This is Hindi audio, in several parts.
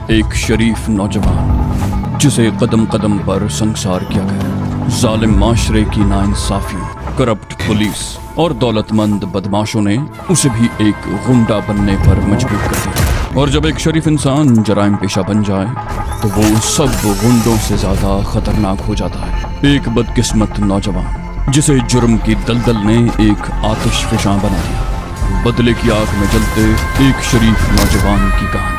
एक शरीफ नौजवान जिसे कदम कदम पर संसार किया गया। जालिम माशरे की नाइंसाफियों, करप्ट पुलिस और दौलतमंद बदमाशों ने उसे भी एक गुंडा बनने पर मजबूर कर दिया। और जब एक शरीफ इंसान जराइम पेशा बन जाए तो वो सब गुंडों से ज्यादा खतरनाक हो जाता है। एक बदकिस्मत नौजवान जिसे जुर्म की दलदल ने एक आतिशफशां बना दिया। बदले की आग में जलते एक शरीफ नौजवान की कहानी।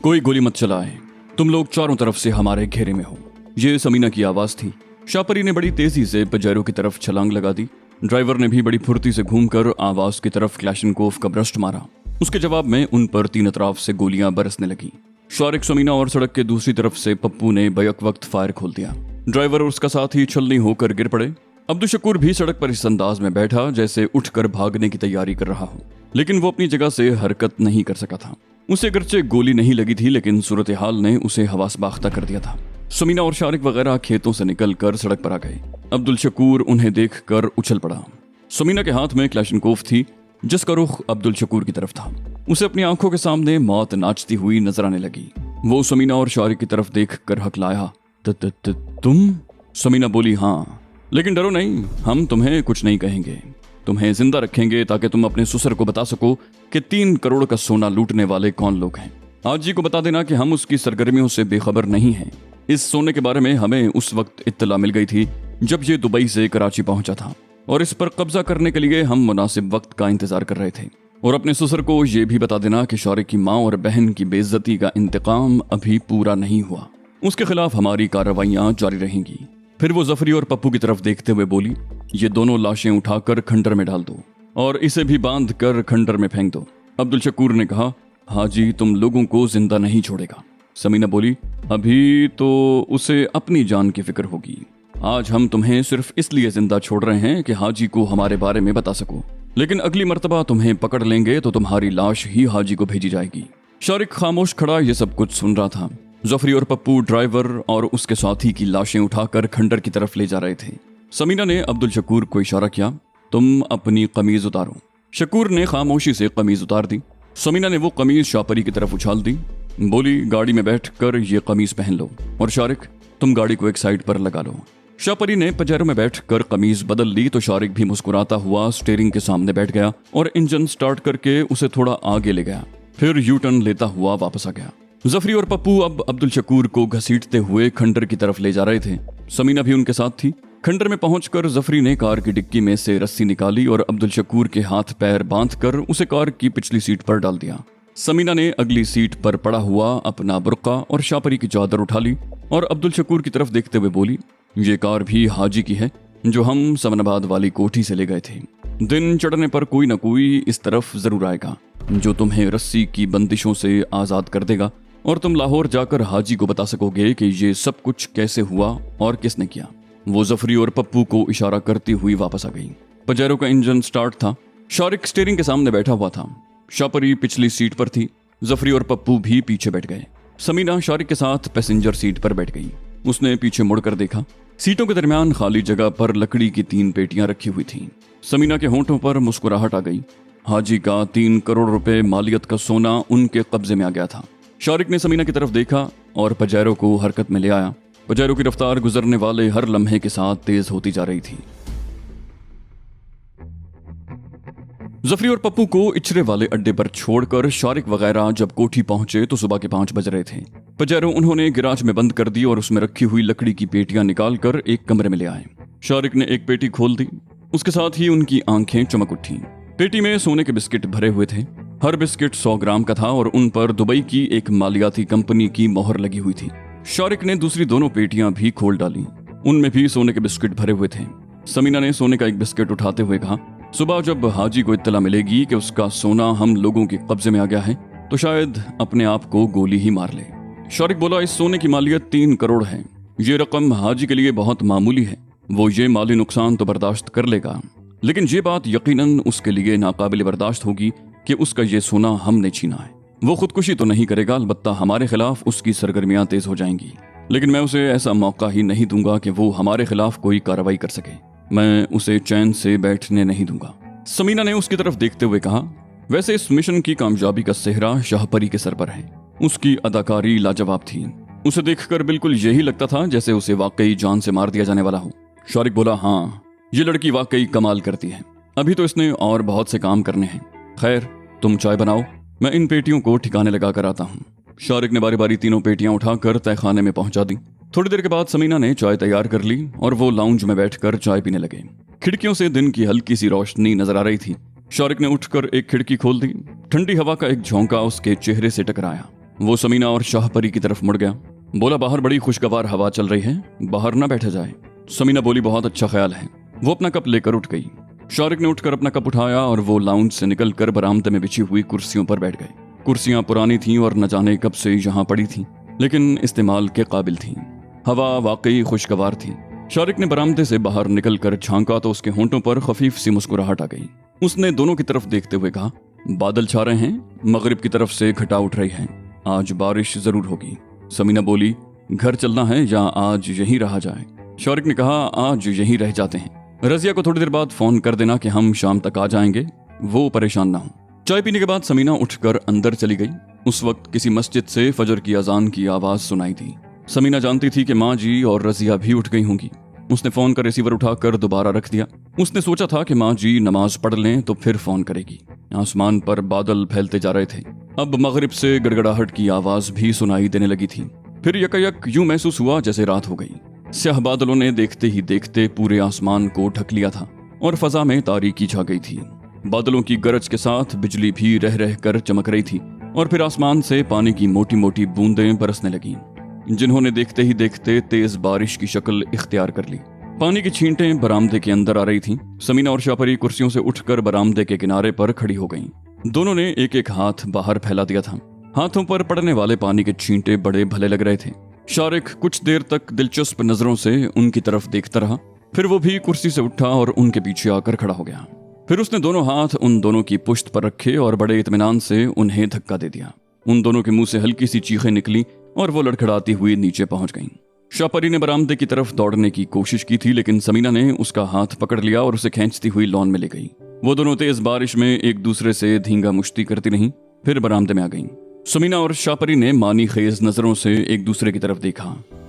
कोई गोली मत चलाए, तुम लोग चारों तरफ से हमारे घेरे में हो। ये समीना की आवाज थी। शापरी ने बड़ी तेजी से पजेरो की तरफ छलांग लगा दी। ड्राइवर ने भी बड़ी फुर्ती से घूमकर आवाज की तरफ क्लैशनकोफ का ब्रस्ट मारा। उसके जवाब में उन पर तीन अतराफ से गोलियां बरसने लगी। शारिक, समीना और सड़क के दूसरी तरफ से पप्पू ने बैक वक्त फायर खोल दिया। ड्राइवर और उसका साथी छलनी होकर गिर पड़े। अब्दुल शकूर भी सड़क पर इस अंदाज में बैठा जैसे उठकर भागने की तैयारी कर रहा हो, लेकिन वो अपनी जगह से हरकत नहीं कर सका था। उसे अगरचे गोली नहीं लगी थी, लेकिन सूरत हाल ने उसे हवास बाख्ता कर दिया था। समीना और शारिक वगैरह खेतों से निकलकर सड़क पर आ गए। अब्दुल शकूर उन्हें देखकर उछल पड़ा। समीना के हाथ में क्लैशनकोफ थी जिसका रुख अब्दुल शकूर की तरफ था। उसे अपनी आंखों के सामने मौत नाचती हुई नजर आने लगी। वो समीना और शारिक की तरफ देखकर हकलाया, तुम? समीना बोली, हाँ, लेकिन डरो नहीं, हम तुम्हें कुछ नहीं कहेंगे। तुम्हें जिंदा रखेंगे ताकि तुम अपने ससुर को बता सको कि 3 करोड़ का सोना लूटने वाले कौन लोग हैं। आज जी को बता देना कि हम उसकी सरगर्मियों से बेखबर नहीं हैं। इस सोने के बारे में हमें उस वक्त इत्तला मिल गई थी जब ये दुबई से कराची पहुंचा था, और इस पर कब्जा करने के लिए हम मुनासिब वक्त का इंतजार कर रहे थे। और अपने ससुर को ये भी बता देना कि शारिक की माँ और बहन की बेइज्जती का इंतकाम अभी पूरा नहीं हुआ। उसके खिलाफ हमारी कार्रवाइयां जारी रहेंगी। फिर वो जफरी और पप्पू की तरफ देखते हुए बोली, ये दोनों लाशें उठाकर खंडर में डाल दो और इसे भी बांध कर खंडर में फेंक दो। अब्दुल शकूर ने कहा, हाजी तुम लोगों को जिंदा नहीं छोड़ेगा। समीना बोली, अभी तो उसे अपनी जान की फिक्र होगी। आज हम तुम्हें सिर्फ इसलिए जिंदा छोड़ रहे हैं कि हाजी को हमारे बारे में बता सको, लेकिन अगली मर्तबा तुम्हें पकड़ लेंगे तो तुम्हारी लाश ही हाजी को भेजी जाएगी। शारिक खामोश खड़ा ये सब कुछ सुन रहा था। जफरी और पप्पू ड्राइवर और उसके साथी की लाशें उठाकर खंडर की तरफ ले जा रहे थे। समीना ने अब्दुल शकूर को इशारा किया, तुम अपनी कमीज उतारो। शकूर ने खामोशी से कमीज उतार दी। समीना ने वो कमीज शापरी की तरफ उछाल दी। बोली, गाड़ी में बैठकर ये कमीज पहन लो, और शारिक तुम गाड़ी को एक साइड पर लगा लो। शापरी ने पजेरो में बैठकर कमीज बदल ली तो शारिक भी मुस्कुराता हुआ स्टीयरिंग के सामने बैठ गया और इंजन स्टार्ट करके उसे थोड़ा आगे ले गया। फिर यू टर्न लेता हुआ वापस आ गया। जफरी और पप्पू अब अब्दुल शकूर को घसीटते हुए खंडर की तरफ ले जा रहे थे। समीना भी उनके साथ थी। खंडर में पहुंचकर जफरी ने कार की डिक्की में से रस्सी निकाली और अब्दुल शकूर के हाथ पैर बांधकर उसे कार की पिछली सीट पर डाल दिया। समीना ने अगली सीट पर पड़ा हुआ अपना बुर्का और शापरी की चादर उठा ली और अब्दुल शकूर की तरफ देखते हुए बोली, ये कार भी हाजी की है जो हम समनाबाद वाली कोठी से ले गए थे। दिन चढ़ने पर कोई न कोई इस तरफ जरूर आएगा जो तुम्हें रस्सी की बंदिशों से आजाद कर देगा और तुम लाहौर जाकर हाजी को बता सकोगे कि ये सब कुछ कैसे हुआ और किसने किया। वो जफरी और पप्पू को इशारा करती हुई वापस आ गई। पजेरो का इंजन स्टार्ट था। शारिक स्टीयरिंग के सामने बैठा हुआ था। शापरी पिछली सीट पर थी। जफरी और पप्पू भी पीछे बैठ गए। समीना शारिक के साथ पैसेंजर सीट पर बैठ गई। उसने पीछे मुड़कर देखा। सीटों के दरमियान खाली जगह पर लकड़ी की 3 पेटियां रखी हुई थीं। समीना के होंठों पर मुस्कुराहट आ गई। हाजी का 3 करोड़ रुपए मालियत का सोना उनके कब्जे में आ गया था। शारिक ने समीना की तरफ देखा और पजेरो को हरकत में ले आया। पजेरो की रफ्तार गुजरने वाले हर लम्हे के साथ तेज होती जा रही थी। जफरी और पप्पू को इचरे वाले अड्डे पर छोड़कर शारिक वगैरह जब कोठी पहुंचे तो सुबह के 5 बज रहे थे। पजेरो उन्होंने गिराज में बंद कर दी और उसमें रखी हुई लकड़ी की पेटियां निकालकर एक कमरे में ले आए। शारिक ने एक पेटी खोल दी। उसके साथ ही उनकी आंखें चमक उठी। पेटी में सोने के बिस्किट भरे हुए थे। हर बिस्किट 100 ग्राम का था और उन पर दुबई की एक मालियाती कंपनी की मोहर लगी हुई थी। शारिक ने दूसरी दोनों पेटियां भी खोल डाली। उनमें भी सोने के बिस्किट भरे हुए थे। समीना ने सोने का एक बिस्किट उठाते हुए कहा, सुबह जब हाजी को इत्तला मिलेगी कि उसका सोना हम लोगों के कब्जे में आ गया है तो शायद अपने आप को गोली ही मार ले। शारिक बोला, इस सोने की मालियत 3 करोड़ है। ये रकम हाजी के लिए बहुत मामूली है। वो ये माली नुकसान तो बर्दाश्त कर लेगा, लेकिन ये बात यकीनन उसके लिए नाकाबिल बर्दाश्त होगी कि उसका ये सोना हमने छीना है। वो खुदकुशी तो नहीं करेगा, अलबत्ता हमारे खिलाफ उसकी सरगर्मियां तेज हो जाएंगी, लेकिन मैं उसे ऐसा मौका ही नहीं दूंगा कि वो हमारे खिलाफ कोई कार्रवाई कर सके। मैं उसे चैन से बैठने नहीं दूंगा। समीना ने उसकी तरफ देखते हुए कहा, वैसे इस मिशन की कामयाबी का सेहरा शाहपरी के सर पर है। उसकी अदाकारी लाजवाब थी। उसे देखकर बिल्कुल यही लगता था जैसे उसे वाकई जान से मार दिया जाने वाला हो। शारिक बोला, हाँ, ये लड़की वाकई कमाल करती है। अभी तो इसने और बहुत से काम करने हैं। खैर, तुम चाय बनाओ, मैं इन पेटियों को ठिकाने लगा कर आता हूँ। शारिक ने बारी बारी तीनों पेटियां उठाकर तहखाने में पहुंचा दी। थोड़ी देर के बाद समीना ने चाय तैयार कर ली और वो लाउंज में बैठकर चाय पीने लगे। खिड़कियों से दिन की हल्की सी रोशनी नजर आ रही थी। शारिक ने उठकर एक खिड़की खोल दी। ठंडी हवा का एक झोंका उसके चेहरे से टकराया। वो समीना और शाहपरी की तरफ मुड़ गया। बोला, बाहर बड़ी खुशगवार हवा चल रही है, बाहर ना बैठा जाए। समीना बोली, बहुत अच्छा ख्याल है। वो अपना कप लेकर उठ गई। शारिक ने उठकर अपना कप उठाया और वो लाउंज से निकलकर बरामदे में बिछी हुई कुर्सियों पर बैठ गए। कुर्सियां पुरानी थीं और न जाने कब से यहाँ पड़ी थीं, लेकिन इस्तेमाल के काबिल थीं। हवा वाकई खुशगवार थी। शारिक ने बरामदे से बाहर निकलकर झांका तो उसके होंठों पर खफीफ सी मुस्कुराहट आ गई। उसने दोनों की तरफ देखते हुए कहा, बादल छा रहे हैं, मगरिब की तरफ से घटा उठ रही है, आज बारिश जरूर होगी। समीना बोली, घर चलना है या आज यहीं रहा जाए? शारिक ने कहा, आज यहीं रह जाते हैं। रजिया को थोड़ी देर बाद फोन कर देना कि हम शाम तक आ जाएंगे, वो परेशान ना हो। चाय पीने के बाद समीना उठकर अंदर चली गई। उस वक्त किसी मस्जिद से फजर की अजान की आवाज सुनाई दी। समीना जानती थी कि माँ जी और रजिया भी उठ गई होंगी। उसने फोन का रिसीवर उठाकर दोबारा रख दिया। उसने सोचा था कि माँ जी नमाज पढ़ लें तो फिर फोन करेगी। आसमान पर बादल फैलते जा रहे थे। अब मगरिब से गड़गड़ाहट की आवाज भी सुनाई देने लगी थी। फिर यकायक यूं महसूस हुआ जैसे रात हो गई। स्याह बादलों ने देखते ही देखते पूरे आसमान को ढक लिया था और फजा में तारीकी छा गई थी। बादलों की गरज के साथ बिजली भी रह रह कर चमक रही थी और फिर आसमान से पानी की मोटी मोटी बूंदें बरसने लगीं, जिन्होंने देखते ही देखते तेज बारिश की शक्ल इख्तियार कर ली। पानी की छींटें बरामदे के अंदर आ रही थीं। समीना और शाहपरी कुर्सियों से उठकर बरामदे के किनारे पर खड़ी हो गईं। दोनों ने एक एक हाथ बाहर फैला दिया था। हाथों पर पड़ने वाले पानी के छींटे बड़े भले लग रहे थे। शारिक कुछ देर तक दिलचस्प नजरों से उनकी तरफ देखता रहा। फिर वो भी कुर्सी से उठा और उनके पीछे आकर खड़ा हो गया। फिर उसने दोनों हाथ उन दोनों की पुश्त पर रखे और बड़े इत्मीनान से उन्हें धक्का दे दिया। उन दोनों के मुंह से हल्की सी चीखें निकली और वो लड़खड़ाती हुई नीचे पहुंच गईं। शाहपरी ने बरामदे की तरफ दौड़ने की कोशिश की थी, लेकिन समीना ने उसका हाथ पकड़ लिया और उसे खींचती हुई लॉन में ले गई। वो दोनों तेज बारिश में एक दूसरे से धींगा मुश्ती करती रहीं, फिर बरामदे में आ गईं। समीना और शाहपरी ने मानी खेज नजरों से एक दूसरे की तरफ देखा।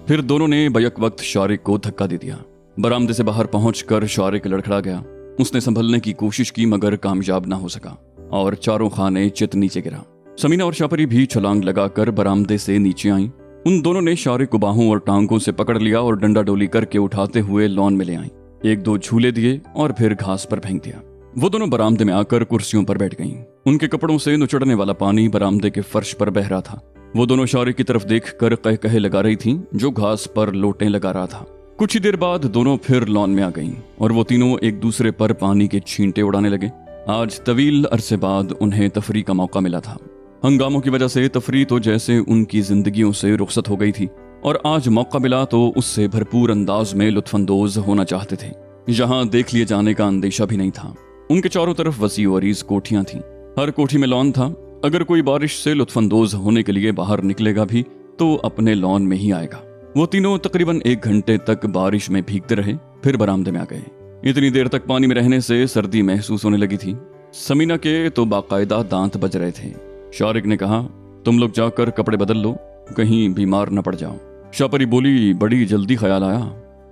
फिर दोनों ने बैक वक्त शारिक को धक्का दे दिया। बरामदे से बाहर पहुंचकर शारिक लड़खड़ा गया। उसने संभलने की कोशिश की मगर कामयाब ना हो सका और चारों खाने चित नीचे गिरा। समीना और शाहपरी भी छलांग लगाकर बरामदे से नीचे आईं। उन दोनों ने शारिक को बाहों और टांगों से पकड़ लिया और डंडा डोली करके उठाते हुए लॉन में ले आईं। एक दो झूले दिए और फिर घास पर फेंक दिया। वो दोनों बरामदे में आकर कुर्सियों पर बैठ गईं। उनके कपड़ों से नुचड़ने वाला पानी बरामदे के फर्श पर बह रहा था। वो दोनों शारिक की तरफ देखकर कह कहे लगा रही थीं, जो घास पर लोटें लगा रहा था। कुछ ही देर बाद दोनों फिर लॉन में आ गईं और वो तीनों एक दूसरे पर पानी के छींटे उड़ाने लगे। आज तवील अरसे बाद उन्हें तफरी का मौका मिला था। हंगामों की वजह से तफरी तो जैसे उनकी जिंदगियों से रुखसत हो गई थी और आज मौका मिला तो उससे भरपूर अंदाज में लुत्फानंदोज होना चाहते थे। यहाँ देख लिए जाने का अंदेशा भी नहीं था। उनके चारों तरफ वसी और अरीज कोठियां थीं। हर कोठी में लॉन था। अगर कोई बारिश से लुत्फानंदोज होने के लिए बाहर निकलेगा भी तो अपने लॉन में ही आएगा। वो तीनों तकरीबन 1 घंटे तक बारिश में भीगते रहे, फिर बरामदे में आ गए। इतनी देर तक पानी में रहने से सर्दी महसूस होने लगी थी। समीना के तो बाकायदा दांत बज रहे थे। शारिक ने कहा, तुम लोग जाकर कपड़े बदल लो, कहीं बीमार न पड़ जाओ। शाहपरी बोली, बड़ी जल्दी ख्याल आया।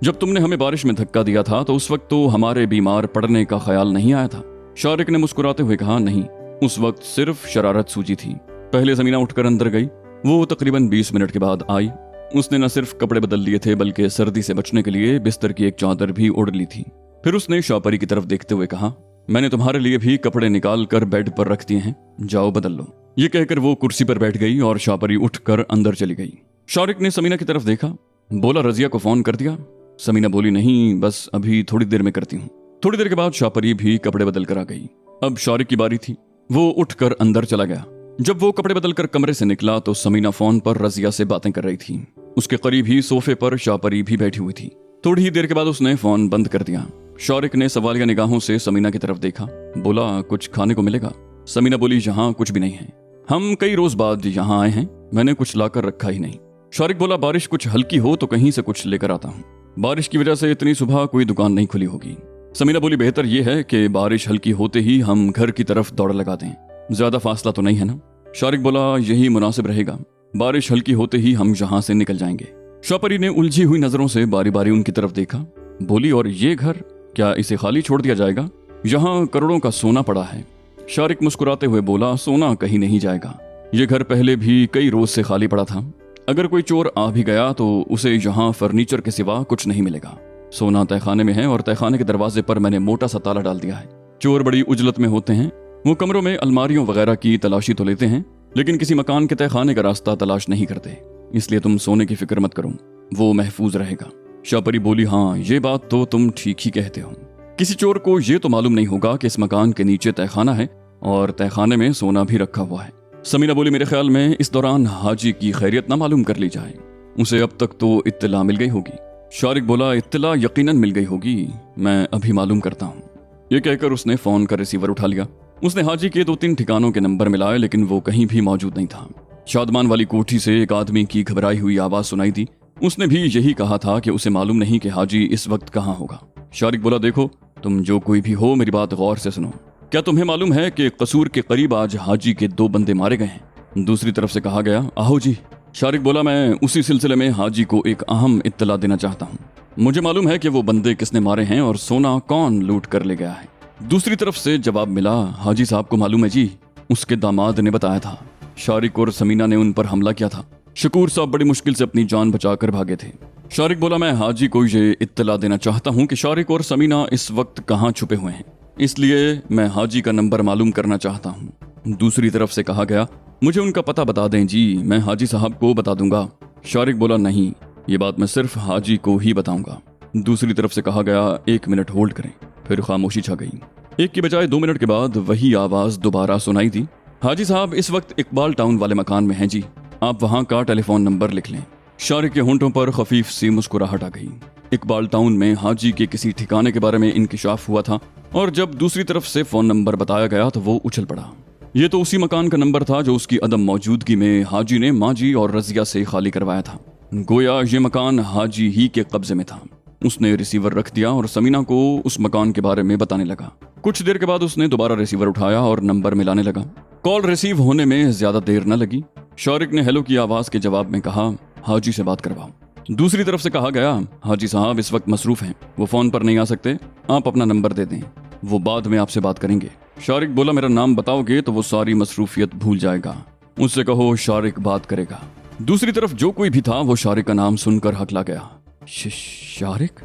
जब तुमने हमें बारिश में धक्का दिया था तो उस वक्त तो हमारे बीमार पड़ने का ख्याल नहीं आया था। शारिक ने मुस्कुराते हुए कहा, नहीं, उस वक्त सिर्फ शरारत सूझी थी। पहले समीना उठकर अंदर गई। वो तकरीबन 20 मिनट के बाद आई। उसने न सिर्फ कपड़े बदल लिए थे बल्कि सर्दी से बचने के लिए बिस्तर की एक चादर भी ओढ़ ली थी। फिर उसने शाहपरी की तरफ देखते हुए कहा, मैंने तुम्हारे लिए भी कपड़े निकाल कर बेड पर रख दिए हैं, जाओ बदल लो। ये कहकर वो कुर्सी पर बैठ गई और शाहपरी उठकर अंदर चली गई। शारिक ने समीना की तरफ देखा। बोला, रजिया को फोन कर दिया? समीना बोली, नहीं, बस अभी थोड़ी देर में करती हूँ। थोड़ी देर के बाद शाहपरी भी कपड़े बदल कर आ गई। अब शारिक की बारी थी। वो उठकर अंदर चला गया। जब वो कपड़े बदलकर कमरे से निकला तो समीना फोन पर रजिया से बातें कर रही थी। उसके करीब ही सोफे पर शाहपरी भी बैठी हुई थी। थोड़ी ही देर के बाद उसने फोन बंद कर दिया। शारिक ने सवालिया निगाहों से समीना की तरफ देखा। बोला, कुछ खाने को मिलेगा? समीना बोली, यहाँ कुछ भी नहीं है, हम कई रोज बाद यहाँ आए हैं, मैंने कुछ लाकर रखा ही नहीं। शारिक बोला, बारिश कुछ हल्की हो तो कहीं से कुछ लेकर आता हूँ। बारिश की वजह से इतनी सुबह कोई दुकान नहीं खुली होगी। समीना बोली, बेहतर यह है कि बारिश हल्की होते ही हम घर की तरफ दौड़ लगा दें, ज्यादा फासला तो नहीं है ना। शारिक बोला, यही मुनासिब रहेगा, बारिश हल्की होते ही हम यहाँ से निकल जाएंगे। शाहपरी ने उलझी हुई नजरों से बारी बारी उनकी तरफ देखा। बोली, और ये घर, क्या इसे खाली छोड़ दिया जाएगा? यहाँ करोड़ों का सोना पड़ा है। शारिक मुस्कुराते हुए बोला, सोना कहीं नहीं जाएगा, ये घर पहले भी कई रोज से खाली पड़ा था। अगर कोई चोर आ भी गया तो उसे यहाँ फर्नीचर के सिवा कुछ नहीं मिलेगा। सोना तहखाने में है और तहखाने के दरवाजे पर मैंने मोटा सा ताला डाल दिया है। चोर बड़ी उजलत में होते हैं, वो कमरों में अलमारियों वगैरह की तलाशी तो लेते हैं, लेकिन किसी मकान के तहखाने का रास्ता तलाश नहीं करते। इसलिए तुम सोने की फिक्र मत करो, वो महफूज रहेगा। शाहपरी बोली, हाँ ये बात तो तुम ठीक ही कहते हो। किसी चोर को ये तो मालूम नहीं होगा कि इस मकान के नीचे तहखाना है और तहखाने में सोना भी रखा हुआ है। समीना बोली, मेरे ख्याल में इस दौरान हाजी की खैरियत ना मालूम कर ली जाए, उसे अब तक तो इत्तला मिल गई होगी। शारिक बोला, इत्तला यकीनन मिल गई होगी, मैं अभी मालूम करता हूँ। ये कहकर उसने फोन का रिसीवर उठा लिया। उसने हाजी के 2-3 ठिकानों के नंबर मिलाए, लेकिन वो कहीं भी मौजूद नहीं था। शादमान वाली कोठी से एक आदमी की घबराई हुई आवाज सुनाई दी। उसने भी यही कहा था कि उसे मालूम नहीं कि हाजी इस वक्त कहाँ होगा। शारिक बोला, देखो तुम जो कोई भी हो, मेरी बात गौर से सुनो। क्या तुम्हें मालूम है कि कसूर के करीब आज हाजी के 2 बंदे मारे गए हैं? दूसरी तरफ से कहा गया, आहो जी। शारिक बोला, मैं उसी सिलसिले में हाजी को एक अहम इत्तला देना चाहता हूँ। मुझे मालूम है कि वो बंदे किसने मारे हैं और सोना कौन लूट कर ले गया है। दूसरी तरफ से जवाब मिला, हाजी साहब को मालूम है जी, उसके दामाद ने बताया था। शारिक और समीना ने उन पर हमला किया था। शकूर साहब बड़ी मुश्किल से अपनी जान बचाकर भागे थे। शारिक बोला, मैं हाजी को ये इत्तला देना चाहता हूँ कि शारिक और समीना इस वक्त कहाँ छुपे हुए हैं, इसलिए मैं हाजी का नंबर मालूम करना चाहता हूँ। दूसरी तरफ से कहा गया, मुझे उनका पता बता दें जी, मैं हाजी साहब को बता दूंगा। शारिक बोला, नहीं, ये बात मैं सिर्फ हाजी को ही बताऊंगा। दूसरी तरफ से कहा गया, 1 मिनट होल्ड करें। फिर खामोशी छा गई। 1 की बजाय 2 मिनट के बाद वही आवाज दोबारा सुनाई दी, हाजी साहब इस वक्त इकबाल टाउन वाले मकान में हैं जी, आप वहां का टेलीफोन नंबर लिख लें। शारिक के होंठों पर खफीफ सी मुस्कुराहट आ गई। इकबाल टाउन में हाजी के किसी ठिकाने के बारे में इंकिशाफ हुआ था और जब दूसरी तरफ से फोन नंबर बताया गया तो वो उछल पड़ा। ये तो उसी मकान का नंबर था जो उसकी अदम मौजूदगी में हाजी ने माजी और रजिया से खाली करवाया था। गोया ये मकान हाजी ही के कब्जे में था। उसने रिसीवर रख दिया और समीना को उस मकान के बारे में बताने लगा। कुछ देर के बाद उसने दोबारा रिसीवर उठाया और नंबर मिलाने लगा। कॉल रिसीव होने में ज्यादा देर न लगी। शारिक ने हेलो की आवाज के जवाब में कहा, हाजी से बात करवाओ। दूसरी तरफ से कहा गया, हाजी साहब इस वक्त मसरूफ हैं, वो फोन पर नहीं आ सकते, आप अपना नंबर दे दें, वो बाद में आपसे बात करेंगे। शारिक बोला, मेरा नाम बताओगे तो वो सारी मसरूफियत भूल जाएगा, उससे कहो शारिक बात करेगा। दूसरी तरफ जो कोई भी था वो शारिक का नाम सुनकर हकला गया। शारिक?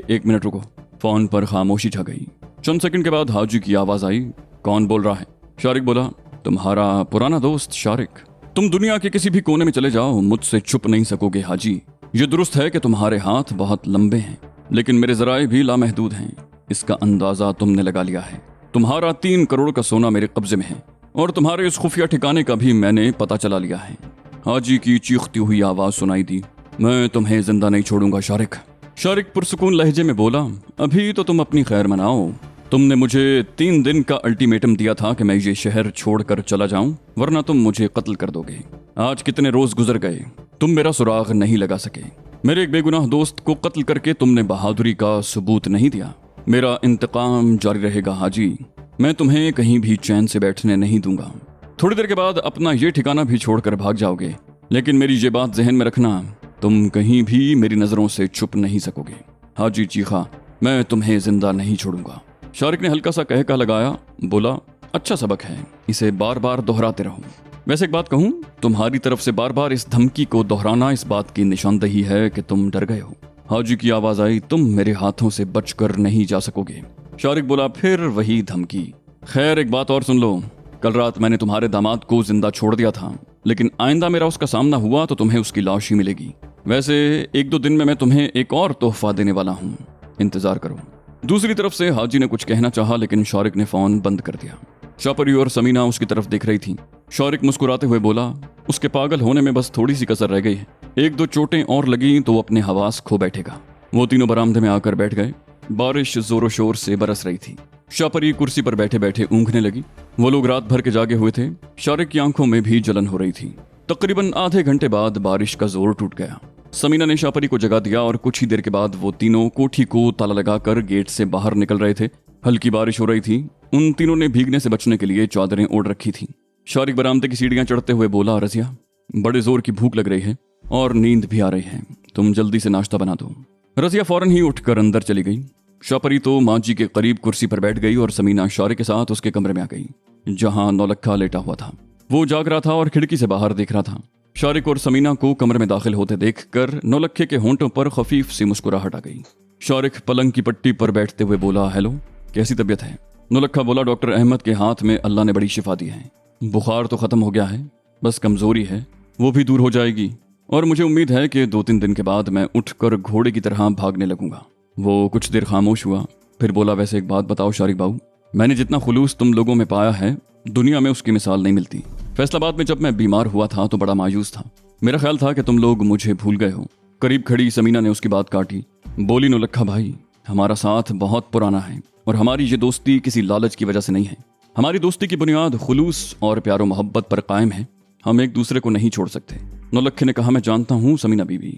1 मिनट रुको। फोन पर खामोशी छा गई। चंद सेकंड के बाद हाजी की आवाज आई, कौन बोल रहा है? शारिक बोला, तुम्हारा पुराना दोस्त शारिक। तुम दुनिया के किसी भी कोने में चले जाओ, मुझसे छुप नहीं सकोगे हाजी। ये दुरुस्त है कि तुम्हारे हाथ बहुत लंबे हैं, लेकिन मेरे जराए भी लामहदूद हैं। इसका अंदाजा तुमने लगा लिया है। तुम्हारा 3 करोड़ का सोना मेरे कब्जे में है और तुम्हारे इस खुफिया ठिकाने का भी मैंने पता चला लिया है। हाजी की चीखती हुई आवाज सुनाई दी, मैं तुम्हें जिंदा नहीं छोड़ूंगा शारिक। शारिक पुरसुकून लहजे में बोला, अभी तो तुम अपनी खैर मनाओ। तुमने मुझे 3 दिन का अल्टीमेटम दिया था कि मैं ये शहर छोड़कर चला जाऊं, वरना तुम मुझे कत्ल कर दोगे। आज कितने रोज गुजर गए, तुम मेरा सुराग नहीं लगा सके। मेरे एक बेगुनाह दोस्त को कत्ल करके तुमने बहादुरी का सबूत नहीं दिया। मेरा इंतकाम जारी रहेगा हाजी, मैं तुम्हें कहीं भी चैन से बैठने नहीं दूंगा। थोड़ी देर के बाद अपना ये ठिकाना भी छोड़कर भाग जाओगे, लेकिन मेरी ये बात जहन में रखना, तुम कहीं भी मेरी नजरों से छुप नहीं सकोगे। हाजी चीखा, मैं तुम्हें जिंदा नहीं छोड़ूंगा। शारिक ने हल्का सा कहका लगाया, बोला, अच्छा सबक है, इसे बार बार दोहराते रहो। वैसे एक बात कहूं, तुम्हारी तरफ से बार बार इस धमकी को दोहराना इस बात की निशानदही है कि तुम डर गए हो। हाजी की आवाज आई, तुम मेरे हाथों से बचकर नहीं जा सकोगे। शारिक बोला, फिर वही धमकी। खैर एक बात और सुन लो, कल रात मैंने तुम्हारे दामाद को जिंदा छोड़ दिया था, लेकिन आइंदा मेरा उसका सामना हुआ तो तुम्हें उसकी लाश ही मिलेगी। वैसे 1-2 दिन में मैं तुम्हें एक और तोहफा देने वाला हूँ, इंतजार करो। दूसरी तरफ से हाजी ने कुछ कहना चाहा, लेकिन शारिक ने फोन बंद कर दिया। शाहपरी और समीना उसकी तरफ देख रही थी। शारिक मुस्कुराते हुए बोला, उसके पागल होने में बस थोड़ी सी कसर रह गई है, 1-2 चोटें और लगी तो वो अपने हवास खो बैठेगा। वो तीनों बरामदे में आकर बैठ गए। बारिश जोरों शोर से बरस रही थी। शाहपरी कुर्सी पर बैठे बैठे ऊँघने लगी। वो लोग रात भर के जागे हुए थे। शारिक की आंखों में भी जलन हो रही थी। तकरीबन आधे घंटे बाद बारिश का जोर टूट गया। समीना ने शापरी को जगा दिया और कुछ ही देर के बाद वो तीनों कोठी को ताला लगाकर गेट से बाहर निकल रहे थे। हल्की बारिश हो रही थी। उन तीनों ने भीगने से बचने के लिए चादरें ओढ़ रखी थी। शारिक बरामदे की सीढ़ियां चढ़ते हुए बोला, रजिया, बड़े जोर की भूख लग रही है और नींद भी आ रही है, तुम जल्दी से नाश्ता बना दो। रजिया फौरन ही उठकर अंदर चली गई। शापरी तो माँ जी के करीब कुर्सी पर बैठ गई और समीना शारिक के साथ उसके कमरे में आ गई, जहां नौलखा लेटा हुआ था। वो जाग रहा था और खिड़की से बाहर देख रहा था। शारिक और समीना को कमरे में दाखिल होते देखकर नौलखे के होंठों पर खफीफ सी मुस्कुराहट आ गई। शारिक पलंग की पट्टी पर बैठते हुए बोला, हेलो, कैसी तबीयत है? नौलखा बोला, डॉक्टर अहमद के हाथ में अल्लाह ने बड़ी शिफा दी है। बुखार तो खत्म हो गया है, बस कमजोरी है, वो भी दूर हो जाएगी और मुझे उम्मीद है कि 2-3 दिन के बाद मैं उठकर घोड़े की तरह भागने लगूंगा। वो कुछ देर खामोश हुआ, फिर बोला, वैसे एक बात बताओ शारिक बाबू, मैंने जितना खुलूस तुम लोगों में पाया है दुनिया में उसकी मिसाल नहीं मिलती। फैसलाबाद में जब मैं बीमार हुआ था तो बड़ा मायूस था। मेरा ख्याल था कि तुम लोग मुझे भूल गए हो। करीब खड़ी समीना ने उसकी बात काटी। बोली, नौलखा भाई, हमारा साथ बहुत पुराना है और हमारी ये दोस्ती किसी लालच की वजह से नहीं है। हमारी दोस्ती की बुनियाद खुलूस और प्यारो मोहब्बत पर कायम है। हम एक दूसरे को नहीं छोड़ सकते। नौलखे ने कहा, मैं जानता हूँ समीना बीबी,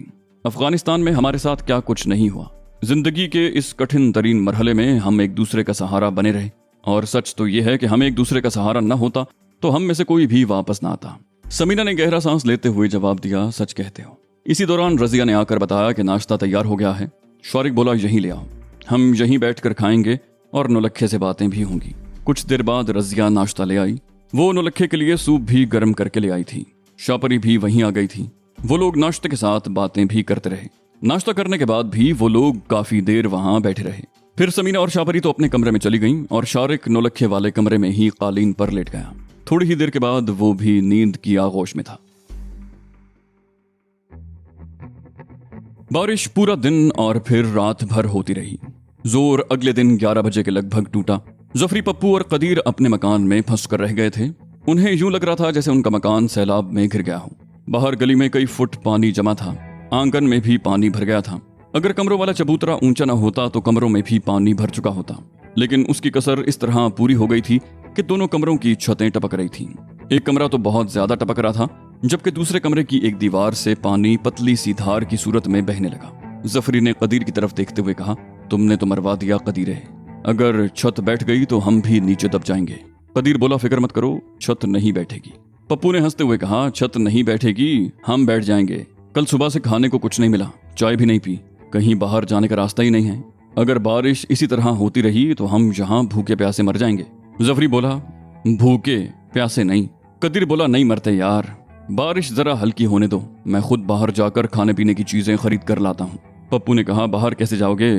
अफगानिस्तान में हमारे साथ क्या कुछ नहीं हुआ। जिंदगी के इस कठिन तरीन मरहले में हम एक दूसरे का सहारा बने रहे और सच तो यह है कि हम एक दूसरे का सहारा न होता तो हम में से कोई भी वापस ना आता। समीना ने गहरा सांस लेते हुए जवाब दिया, सच कहते हो। इसी दौरान रजिया ने आकर बताया कि नाश्ता तैयार हो गया है। शारिक बोला, यहीं ले आओ, हम यहीं बैठकर खाएंगे और नौलखे से बातें भी होंगी। कुछ देर बाद रजिया नाश्ता ले आई। वो नौलखे के लिए सूप भी गर्म करके ले आई थी। शापरी भी वहीं आ गई थी। वो लोग नाश्ते के साथ बातें भी करते रहे। नाश्ता करने के बाद भी वो लोग काफी देर वहां बैठे रहे। फिर समीना और शापरी तो अपने कमरे में चली गईं और शारिक नौलखे वाले कमरे में ही कालीन पर लेट गया। थोड़ी ही देर के बाद वो भी नींद की आगोश में था। बारिश पूरा दिन और फिर रात भर होती रही। जोर अगले दिन 11 बजे के लगभग टूटा। जफरी, पप्पू और कदीर अपने मकान में फंस कर रह गए थे। उन्हें यूं लग रहा था जैसे उनका मकान सैलाब में घिर गया हो। बाहर गली में कई फुट पानी जमा था। आंगन में भी पानी भर गया था। अगर कमरों वाला चबूतरा ऊंचा न होता तो कमरों में भी पानी भर चुका होता, लेकिन उसकी कसर इस तरह पूरी हो गई थी कि दोनों कमरों की छतें टपक रही थीं। एक कमरा तो बहुत ज्यादा टपक रहा था, जबकि दूसरे कमरे की एक दीवार से पानी पतली सी धार की सूरत में बहने लगा। जफरी ने कदीर की तरफ देखते हुए कहा, तुमने तो मरवा दिया कदीरे, अगर छत बैठ गई तो हम भी नीचे दब जाएंगे। कदीर बोला, फिक्र मत करो, छत नहीं बैठेगी। पप्पू ने हंसते हुए कहा, छत नहीं बैठेगी, हम बैठ जाएंगे। कल सुबह से खाने को कुछ नहीं मिला, चाय भी नहीं पी, कहीं बाहर जाने का रास्ता ही नहीं है। अगर बारिश इसी तरह होती रही तो हम यहाँ भूखे प्यासे मर जाएंगे। जफरी बोला, भूखे प्यासे नहीं। कदीर बोला, नहीं मरते यार, बारिश जरा हल्की होने दो, मैं खुद बाहर जाकर खाने पीने की चीजें खरीद कर लाता हूँ। पप्पू ने कहा, बाहर कैसे जाओगे,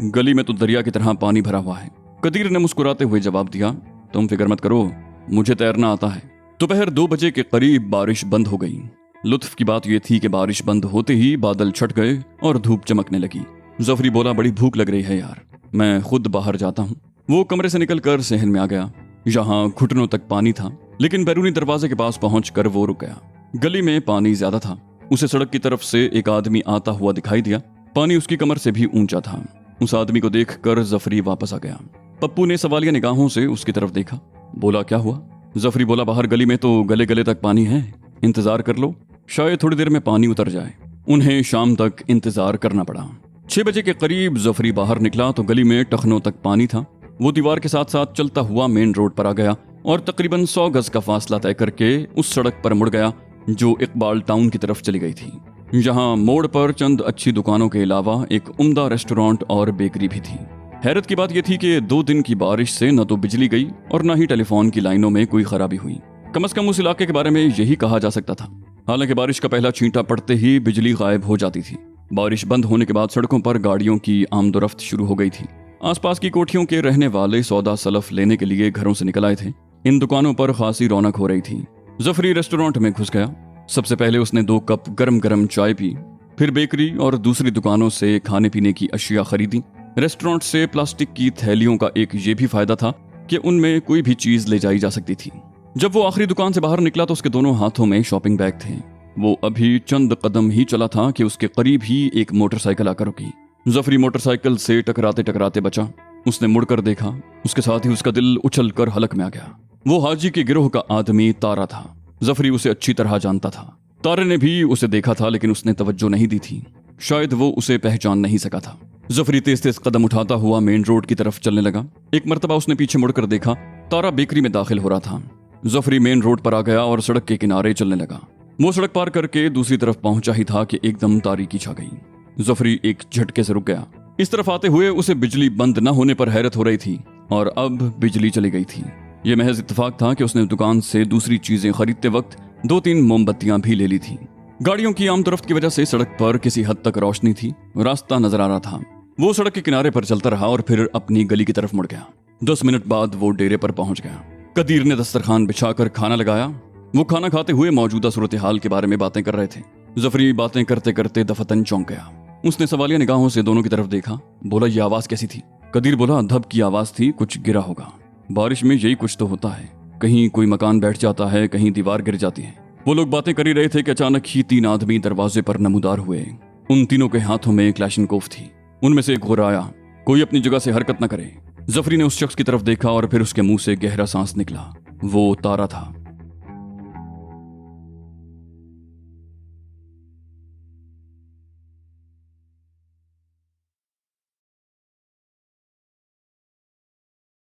गली में तो दरिया की तरह पानी भरा हुआ है। कदीर ने मुस्कुराते हुए जवाब दिया, तुम फिक्र मत करो, मुझे तैरना आता है। दोपहर 2 बजे के करीब बारिश बंद हो गई। लुत्फ की बात यह थी कि बारिश बंद होते ही बादल छट गए और धूप चमकने लगी। जफरी बोला, बड़ी भूख लग रही है यार, मैं खुद बाहर जाता हूँ। वो कमरे से निकलकर सहन में आ गया। यहाँ घुटनों तक पानी था, लेकिन बैरूनी दरवाजे के पास पहुंचकर वो रुक गया। गली में पानी ज्यादा था। उसे सड़क की तरफ से एक आदमी आता हुआ दिखाई दिया। पानी उसकी कमर से भी ऊंचा था। उस आदमी को देखकर जफरी वापस आ गया। पप्पू ने सवालिया निगाहों से उसकी तरफ देखा। बोला, क्या हुआ? जफरी बोला, बाहर गली में तो गले गले तक पानी है, इंतजार कर लो, शायद थोड़ी देर में पानी उतर जाए। उन्हें शाम तक इंतजार करना पड़ा। 6 बजे के करीब जफरी बाहर निकला तो गली में टखनों तक पानी था। वो दीवार के साथ साथ चलता हुआ मेन रोड पर आ गया और तकरीबन 100 गज का फासला तय करके उस सड़क पर मुड़ गया जो इकबाल टाउन की तरफ चली गई थी। यहाँ मोड़ पर चंद अच्छी दुकानों के अलावा एक उम्दा रेस्टोरेंट और बेकरी भी थी। हैरत की बात यह थी कि 2 दिन की बारिश से न तो बिजली गई और न ही टेलीफोन की लाइनों में कोई खराबी हुई। कम से कम उस इलाके के बारे में यही कहा जा सकता था। हालांकि बारिश का पहला छींटा पड़ते ही बिजली गायब हो जाती थी। बारिश बंद होने के बाद सड़कों पर गाड़ियों की आमदोरफ्त शुरू हो गई थी। आसपास की कोठियों के रहने वाले सौदा सलफ लेने के लिए घरों से निकल आए थे। इन दुकानों पर खासी रौनक हो रही थी। जफरी रेस्टोरेंट में घुस गया। सबसे पहले उसने 2 कप गरम गरम चाय पी, फिर बेकरी और दूसरी दुकानों से खाने पीने की अशिया खरीदी। रेस्टोरेंट से प्लास्टिक की थैलियों का एक ये भी फायदा था कि उनमें कोई भी चीज ले जाई जा सकती थी। जब वो आखिरी दुकान से बाहर निकला तो उसके दोनों हाथों में शॉपिंग बैग थे। वो अभी चंद कदम ही चला था कि उसके करीब ही एक मोटरसाइकिल आकर रुकी। जफरी मोटरसाइकिल से टकराते टकराते बचा। उसने मुड़कर देखा, उसके साथ ही उसका दिल उछलकर हलक में आ गया। वो हाजी के गिरोह का आदमी तारा था। जफरी उसे अच्छी तरह जानता था। तारे ने भी उसे देखा था, लेकिन उसने तवज्जो नहीं दी थी। शायद वो उसे पहचान नहीं सका था। जफरी तेज तेज कदम उठाता हुआ मेन रोड की तरफ चलने लगा। एक मर्तबा उसने पीछे मुड़कर देखा, तारा बेकरी में दाखिल हो रहा था। जफरी मेन रोड पर आ गया और सड़क के किनारे चलने लगा। वो सड़क पार करके दूसरी तरफ पहुंचा ही था कि एकदम तारीकी छा गई। जफरी एक झटके से रुक गया। इस तरफ आते हुए उसे बिजली बंद न होने पर हैरत हो रही थी, और अब बिजली चली गई थी। यह महज इत्तेफाक था कि उसने दुकान से दूसरी चीजें खरीदते वक्त 2-3 मोमबत्तियां भी ले ली थी। गाड़ियों की आमदरफ्त की वजह से सड़क पर किसी हद तक रोशनी थी, रास्ता नजर आ रहा था। वो सड़क के किनारे पर चलता रहा और फिर अपनी गली की तरफ मुड़ गया। 10 मिनट बाद वो डेरे पर पहुंच गया। कदीर ने दस्तरखान बिछाकर खाना लगाया। वो खाना खाते हुए मौजूदा सूरत हाल के बारे में बातें कर रहे थे। जफरी बातें करते करते दफतन चौंक गया। उसने सवालिया निगाहों से दोनों की तरफ देखा। बोला, ये आवाज कैसी थी? कदीर बोला, धब की आवाज थी, कुछ गिरा होगा। बारिश में यही कुछ तो होता है, कहीं कोई मकान बैठ जाता है, कहीं दीवार गिर जाती है। वो लोग बातें कर ही रहे थे कि अचानक ही 3 आदमी दरवाजे पर नमूदार हुए। उन तीनों के हाथों में क्लैशनकोफ थी। उनमें से एक घुराया, कोई अपनी जगह से हरकत न करे। जफरी ने उस शख्स की तरफ देखा और फिर उसके मुंह से गहरा सांस निकला। वो तारा था।